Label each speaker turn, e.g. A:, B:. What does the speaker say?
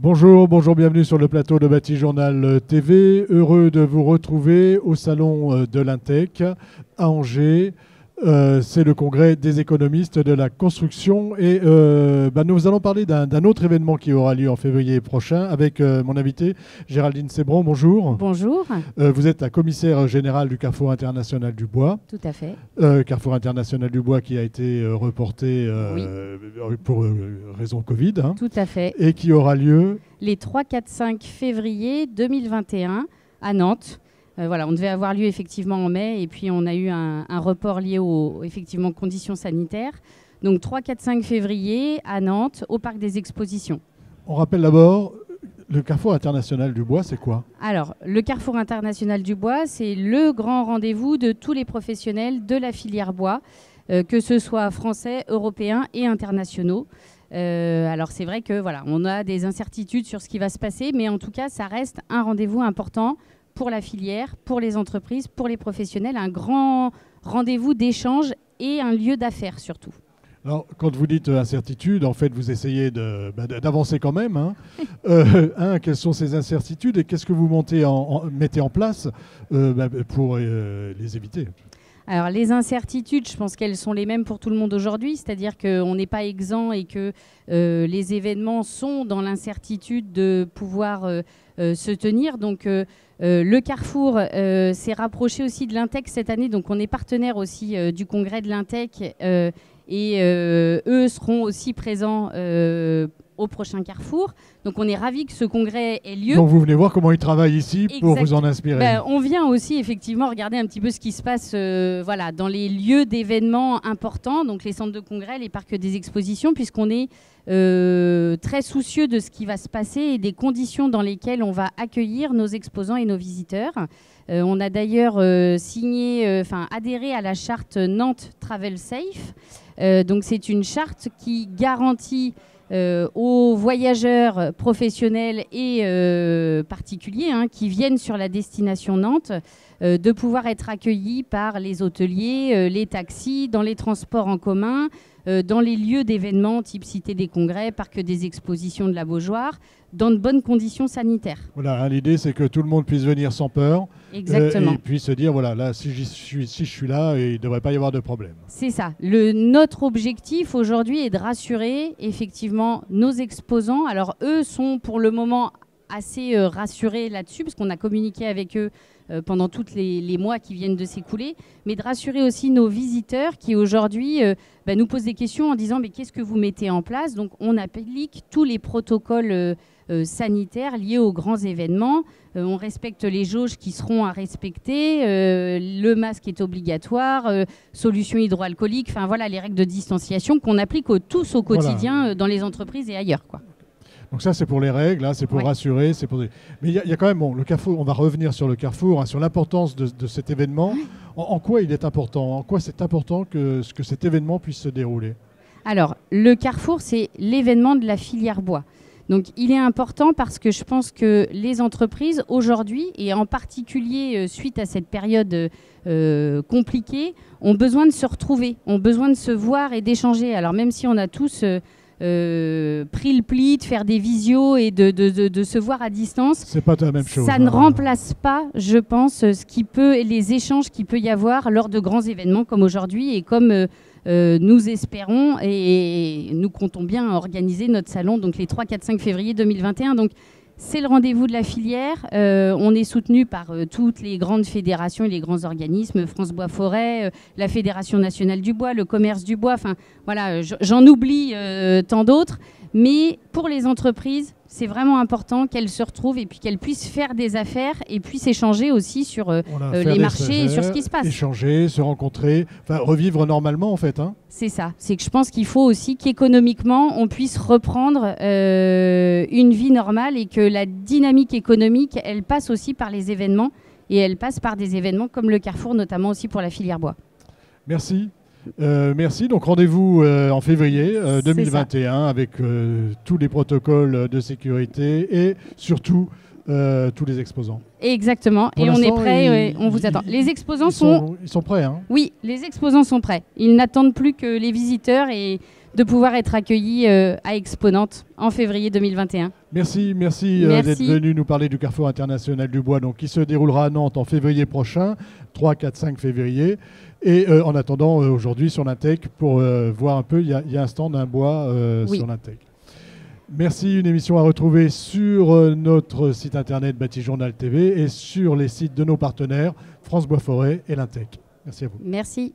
A: Bonjour, bonjour, bienvenue sur le plateau de Bâti Journal TV. Heureux de vous retrouver au salon de l'Intec à Angers. C'est le congrès des économistes de la construction et nous allons parler d'un autre événement qui aura lieu en février prochain avec mon invité Géraldine Sebron. Bonjour.
B: Bonjour.
A: Vous êtes la commissaire générale du Carrefour International du Bois.
B: Tout à fait.
A: Carrefour International du Bois qui a été reporté
B: Oui.
A: pour raison Covid. Hein,
B: Tout à fait.
A: et qui aura lieu
B: Les 3, 4, 5 février 2021 à Nantes. Voilà, on devait avoir lieu effectivement en mai et puis on a eu un report lié aux effectivement, conditions sanitaires. Donc 3, 4, 5 février à Nantes, au Parc des Expositions.
A: On rappelle d'abord, le Carrefour International du Bois, c'est quoi?
B: Alors, le Carrefour International du Bois, c'est le grand rendez-vous de tous les professionnels de la filière bois, que ce soit français, européens et internationaux. Alors c'est vrai que voilà, on a des incertitudes sur ce qui va se passer, mais en tout cas, ça reste un rendez-vous important pour la filière, pour les entreprises, pour les professionnels, un grand rendez-vous d'échange et un lieu d'affaires surtout.
A: Alors, quand vous dites incertitude, en fait, vous essayez d'avancer quand même. Hein. Quelles sont ces incertitudes et qu'est-ce que vous mettez en place pour les éviter?
B: Alors les incertitudes, je pense qu'elles sont les mêmes pour tout le monde aujourd'hui, c'est-à-dire qu'on n'est pas exempt et que les événements sont dans l'incertitude de pouvoir se tenir. Donc le Carrefour s'est rapproché aussi de l'Intec cette année, donc on est partenaire aussi du congrès de l'Intec et eux seront aussi présents au prochain Carrefour. Donc on est ravis que ce congrès ait lieu.
A: Donc vous venez voir comment ils travaillent ici pour vous en inspirer.
B: On vient aussi effectivement regarder un petit peu ce qui se passe dans les lieux d'événements importants, donc les centres de congrès, les parcs des expositions, puisqu'on est très soucieux de ce qui va se passer et des conditions dans lesquelles on va accueillir nos exposants et nos visiteurs. On a d'ailleurs adhéré à la charte Nantes Travel Safe. Donc c'est une charte qui garantit aux voyageurs professionnels et particuliers qui viennent sur la destination Nantes de pouvoir être accueillis par les hôteliers, les taxis, dans les transports en commun, dans les lieux d'événements type Cité des Congrès, Parc des Expositions de la Beaujoire, dans de bonnes conditions sanitaires.
A: Voilà, l'idée c'est que tout le monde puisse venir sans peur.
B: Exactement.
A: Et puisse se dire, voilà, là, si je suis là, il ne devrait pas y avoir de problème.
B: C'est ça. Notre objectif aujourd'hui est de rassurer effectivement nos exposants. Alors eux sont pour le moment assez rassurés là-dessus, parce qu'on a communiqué avec eux pendant tous les mois qui viennent de s'écouler, mais de rassurer aussi nos visiteurs qui aujourd'hui nous posent des questions en disant mais qu'est-ce que vous mettez en place? Donc on applique tous les protocoles sanitaires liés aux grands événements. On respecte les jauges qui seront à respecter, le masque est obligatoire, solution hydroalcoolique, enfin voilà les règles de distanciation qu'on applique tous au quotidien dans les entreprises et ailleurs, quoi.
A: Donc ça, c'est pour les règles, hein, c'est pour rassurer. Mais il y a quand même, le Carrefour, on va revenir sur le Carrefour, sur l'importance de cet événement. En quoi il est important? En quoi c'est important que cet événement puisse se dérouler?
B: Alors, le Carrefour, c'est l'événement de la filière bois. Donc, il est important parce que je pense que les entreprises, aujourd'hui, et en particulier suite à cette période compliquée, ont besoin de se retrouver, ont besoin de se voir et d'échanger. Alors, même si on a tous pris le pli de faire des visios et de se voir à distance,
A: c'est pas la même chose.
B: Ça ne remplace pas, je pense, les échanges qu'il peut y avoir lors de grands événements comme aujourd'hui et comme nous espérons et nous comptons bien organiser notre salon donc les 3, 4, 5 février 2021. Donc c'est le rendez-vous de la filière. On est soutenu par toutes les grandes fédérations et les grands organismes, France Bois Forêt, la Fédération nationale du bois, le commerce du bois. Enfin, voilà, j'en oublie tant d'autres. Mais pour les entreprises, c'est vraiment important qu'elles se retrouvent et puis qu'elles puissent faire des affaires et puissent échanger aussi sur les marchés et sur ce qui se passe.
A: Échanger, se rencontrer, enfin revivre normalement en fait. Hein.
B: C'est ça. C'est que je pense qu'il faut aussi qu'économiquement, on puisse reprendre une vie normale et que la dynamique économique, elle passe aussi par les événements et elle passe par des événements comme le Carrefour, notamment aussi pour la filière bois.
A: Merci. Merci. Donc rendez-vous en février 2021 avec tous les protocoles de sécurité et surtout tous les exposants.
B: Exactement,
A: Pour
B: et on est
A: l'instant,
B: prêt, on vous attend. Les exposants
A: ils sont prêts, hein?
B: Oui, les exposants sont prêts. Ils n'attendent plus que les visiteurs et de pouvoir être accueillis à Exponente en février 2021.
A: Merci d'être venu nous parler du Carrefour international du bois, donc, qui se déroulera à Nantes en février prochain, 3, 4, 5 février. Et en attendant, aujourd'hui sur l'Intec, pour voir un peu, il y a un stand d'un bois sur l'Intec. Merci, une émission à retrouver sur notre site internet Bâti Journal TV et sur les sites de nos partenaires France Bois Forêt et l'Intec. Merci à vous.
B: Merci.